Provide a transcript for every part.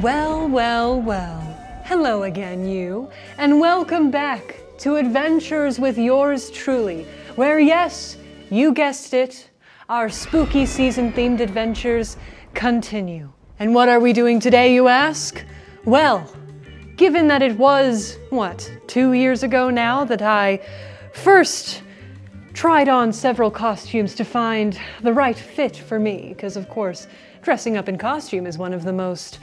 Well, well, well. Hello again, you, and welcome back to Adventures with yours truly, where, yes, you guessed it, our spooky season-themed adventures continue. And what are we doing today, you ask? Well, given that it was, 2 years ago now that I first tried on several costumes to find the right fit for me, because of course, dressing up in costume is one of the most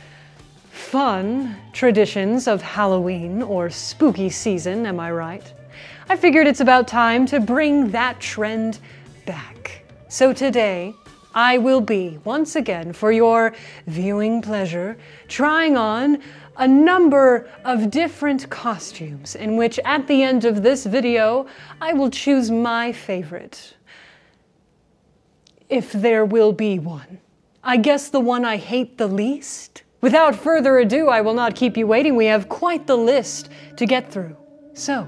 fun traditions of Halloween or spooky season, am I right? I figured it's about time to bring that trend back. So today, I will be, once again, for your viewing pleasure, trying on a number of different costumes in which at the end of this video, I will choose my favorite. If there will be one. I guess the one I hate the least? Without further ado, I will not keep you waiting. We have quite the list to get through. So,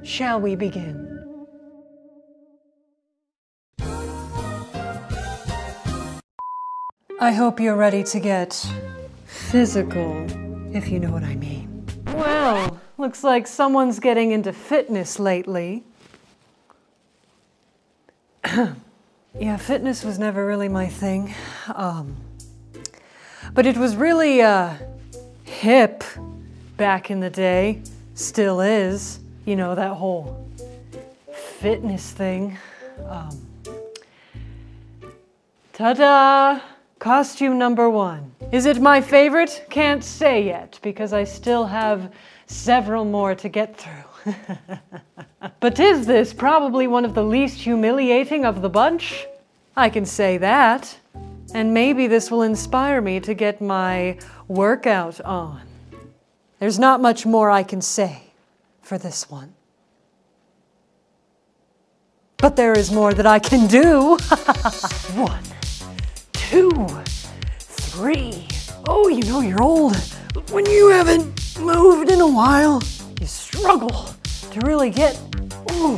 shall we begin? I hope you're ready to get physical, if you know what I mean. Well, looks like someone's getting into fitness lately. Yeah, fitness was never really my thing. But it was really hip back in the day. Still is. You know, that whole fitness thing. Ta-da! Costume number 1. Is it my favorite? Can't say yet, because I still have several more to get through. But is this probably one of the least humiliating of the bunch? I can say that. And maybe this will inspire me to get my workout on. There's not much more I can say for this one. But there is more that I can do. 1, 2, 3. Oh, you know you're old. When you haven't moved in a while, you struggle to really get... Ooh.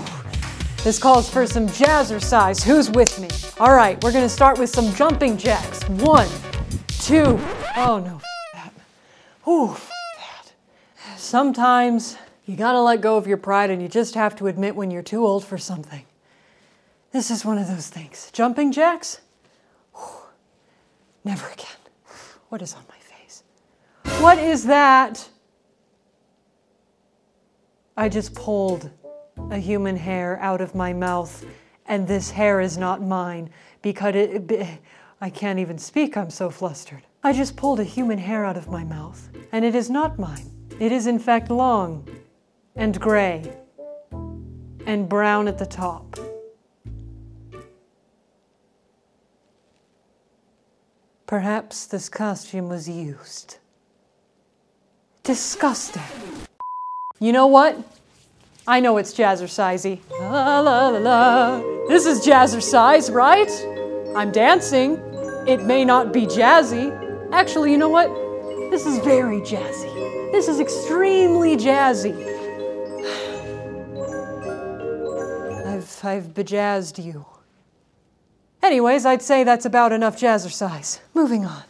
This calls for some jazzercise. Who's with me? All right, we're gonna start with some jumping jacks. 1, 2. Oh no, that. Ooh, that. Sometimes you gotta let go of your pride and you just have to admit when you're too old for something. This is one of those things. Jumping jacks? Whew. Never again. What is on my face? What is that? I just pulled a human hair out of my mouth, and this hair is not mine because I can't even speak, I'm so flustered. I just pulled a human hair out of my mouth, and it is not mine. It is in fact long and gray and brown at the top. Perhaps this costume was used. Disgusting. You know what? I know it's jazzercisey. La la la la. This is jazzercise, right? I'm dancing. It may not be jazzy. Actually, you know what? This is very jazzy. This is extremely jazzy. I've bejazzed you. Anyways, I'd say that's about enough jazzercise. Moving on.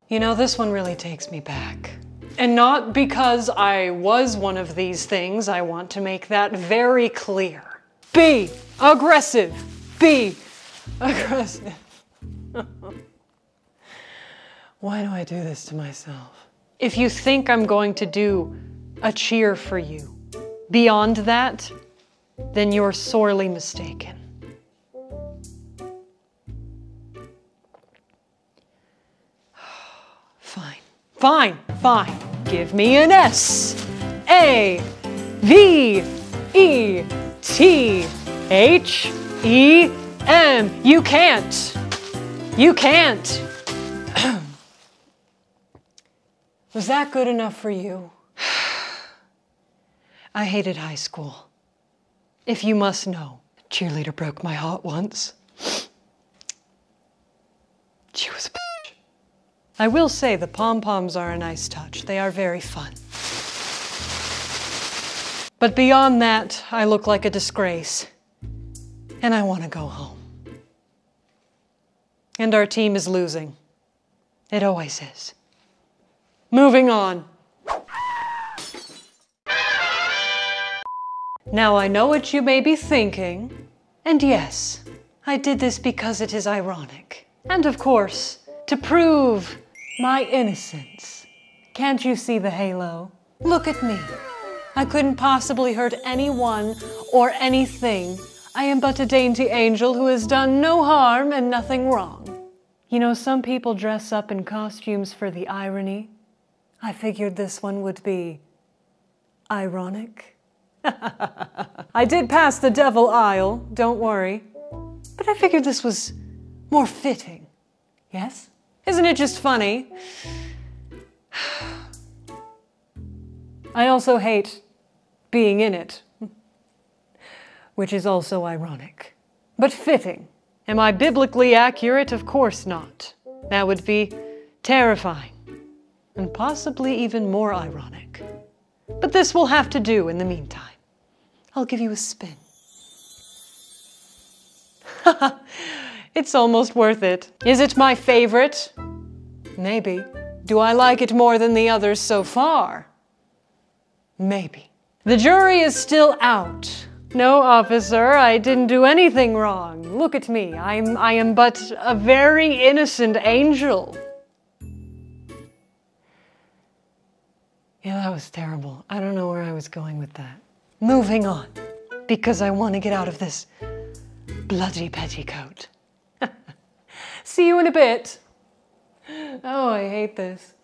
You know, this one really takes me back. And not because I was one of these things, I want to make that very clear. Be aggressive. Be aggressive. Why do I do this to myself? If you think I'm going to do a cheer for you beyond that, then you're sorely mistaken. Fine. Fine, fine. Give me an S. A, V, E, T, H, E, M. You can't. You can't. Was that good enough for you? I hated high school. If you must know, cheerleader broke my heart once. She was a bitch. I will say the pom-poms are a nice touch. They are very fun. But beyond that, I look like a disgrace. And I want to go home. And our team is losing. It always is. Moving on. Now I know what you may be thinking, and yes, I did this because it is ironic. And of course, to prove my innocence. Can't you see the halo? Look at me. I couldn't possibly hurt anyone or anything. I am but a dainty angel who has done no harm and nothing wrong. You know, some people dress up in costumes for the irony. I figured this one would be ironic. I did pass the devil aisle, don't worry. But I figured this was more fitting. Yes? Isn't it just funny? I also hate being in it, which is also ironic. But fitting. Am I biblically accurate? Of course not. That would be terrifying, and possibly even more ironic. But this will have to do in the meantime. I'll give you a spin. It's almost worth it. Is it my favorite? Maybe. Do I like it more than the others so far? Maybe. The jury is still out. No, officer, I didn't do anything wrong. Look at me. I am but a very innocent angel. Yeah, that was terrible. I don't know where I was going with that. Moving on, because I want to get out of this bloody petticoat. See you in a bit. Oh, I hate this.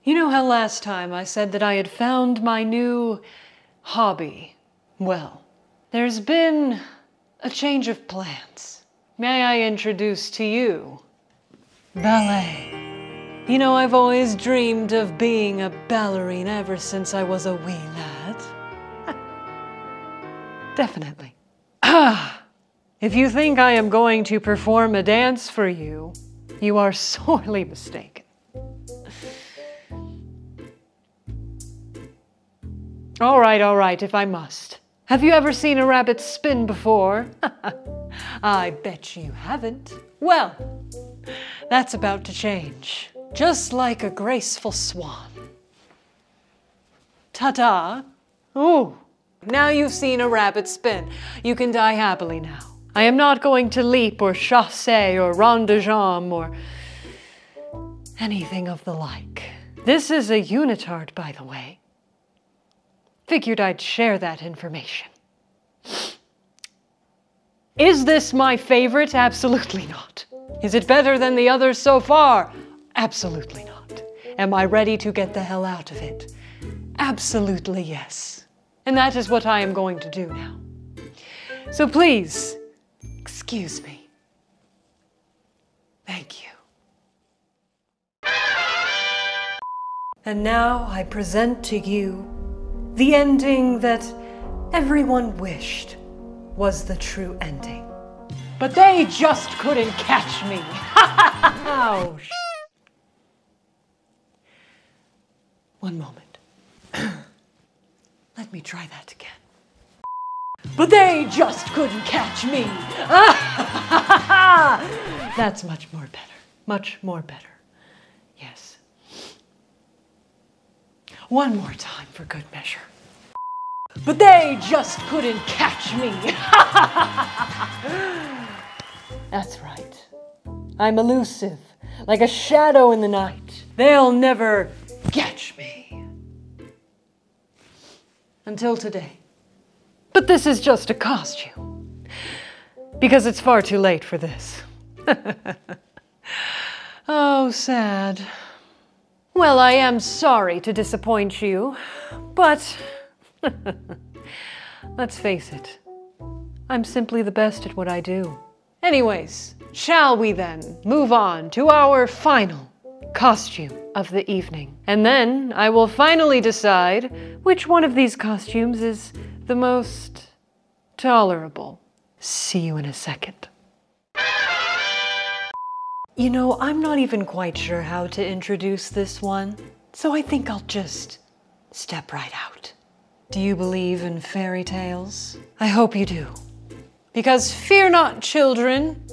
You know how last time I said that I had found my new hobby? Well, there's been a change of plans. May I introduce to you ballet? You know, I've always dreamed of being a ballerina ever since I was a wee lad. Definitely. If you think I am going to perform a dance for you, you are sorely mistaken. All right, if I must. Have you ever seen a rabbit spin before? I bet you haven't. Well, that's about to change. Just like a graceful swan. Ta-da! Ooh, now you've seen a rabbit spin. You can die happily now. I am not going to leap or chassé or rond de jambe or anything of the like. This is a unitard, by the way. Figured I'd share that information. Is this my favorite? Absolutely not. Is it better than the others so far? Absolutely not. Am I ready to get the hell out of it? Absolutely yes. And that is what I am going to do now. So please, excuse me. Thank you. And now I present to you the ending that everyone wished was the true ending. But they just couldn't catch me. Oh, one moment. Let me try that again. But they just couldn't catch me. That's much more better. Much more better. Yes. One more time for good measure. But they just couldn't catch me. That's right. I'm elusive, like a shadow in the night. They'll never catch me. Until today. But this is just a costume. Because it's far too late for this. Oh, sad. Well, I am sorry to disappoint you, but let's face it, I'm simply the best at what I do. Anyways, shall we then move on to our final costume of the evening? And then I will finally decide which one of these costumes is the most tolerable. See you in a second. You know, I'm not even quite sure how to introduce this one, so I think I'll just step right out. Do you believe in fairy tales? I hope you do. Because fear not, children,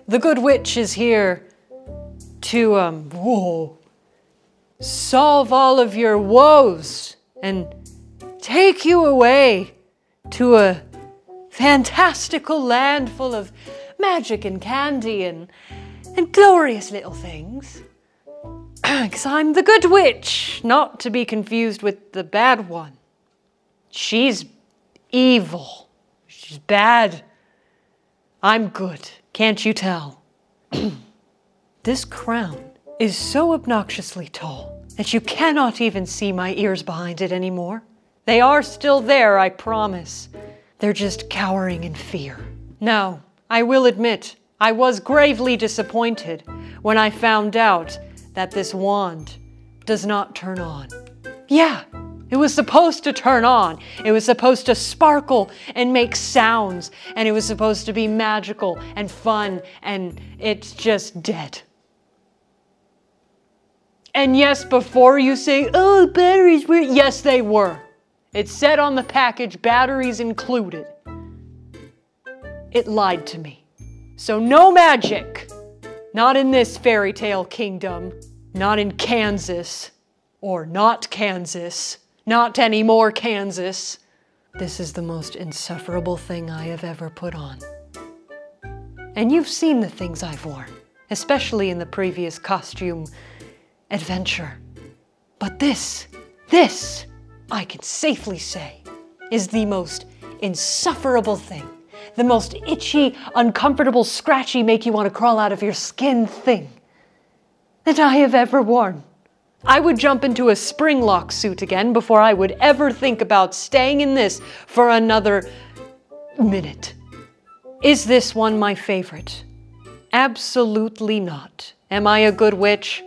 the good witch is here to, solve all of your woes and take you away to a fantastical land full of magic and candy and glorious little things. Because I'm the good witch, not to be confused with the bad one. She's evil. She's bad. I'm good. Can't you tell? This crown is so obnoxiously tall that you cannot even see my ears behind it anymore. They are still there, I promise. They're just cowering in fear. Now, I will admit, I was gravely disappointed when I found out that this wand does not turn on. Yeah, it was supposed to turn on. It was supposed to sparkle and make sounds, and it was supposed to be magical and fun, and it's just dead. And yes, before you say, oh, batteries were, yes, they were. It said on the package, batteries included. It lied to me. So no magic. Not in this fairy tale kingdom. Not in Kansas. Or not Kansas. Not anymore Kansas. This is the most insufferable thing I have ever put on. And you've seen the things I've worn, especially in the previous costume adventure. But this, I can safely say, is the most insufferable thing. The most itchy, uncomfortable, scratchy, make you want to crawl out of your skin thing that I have ever worn. I would jump into a spring lock suit again before I would ever think about staying in this for another minute. Is this one my favorite? Absolutely not. Am I a good witch?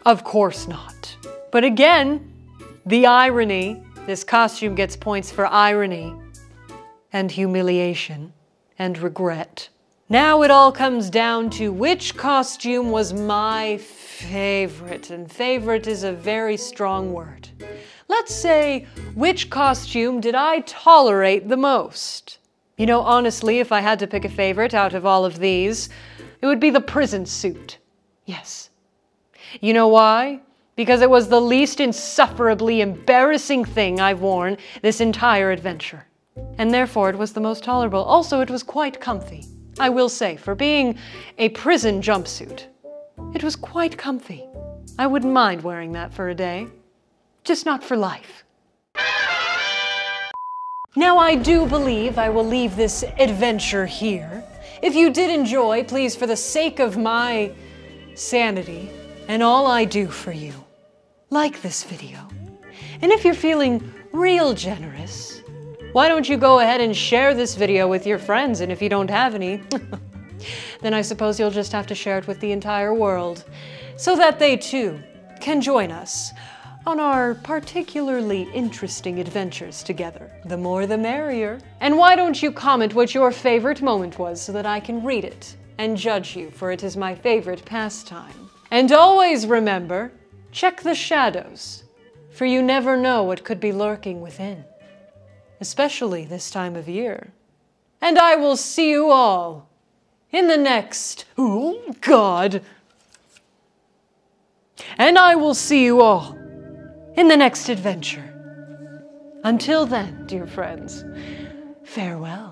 Of course not. But again, the irony, this costume gets points for irony and humiliation and regret. Now it all comes down to which costume was my favorite, and favorite is a very strong word. Let's say, which costume did I tolerate the most? You know, honestly, if I had to pick a favorite out of all of these, it would be the prison suit. Yes. You know why? Because it was the least insufferably embarrassing thing I've worn this entire adventure. And therefore it was the most tolerable. Also, it was quite comfy. I will say, for being a prison jumpsuit, it was quite comfy. I wouldn't mind wearing that for a day. Just not for life. Now, I do believe I will leave this adventure here. If you did enjoy, please, for the sake of my sanity and all I do for you, like this video. And if you're feeling real generous, why don't you go ahead and share this video with your friends? And if you don't have any, then I suppose you'll just have to share it with the entire world so that they too can join us on our particularly interesting adventures together. The more the merrier. And why don't you comment what your favorite moment was so that I can read it and judge you, for it is my favorite pastime. And always remember, check the shadows, for you never know what could be lurking within, especially this time of year. And I will see you all in the next, oh God. And I will see you all in the next adventure. Until then, dear friends, farewell.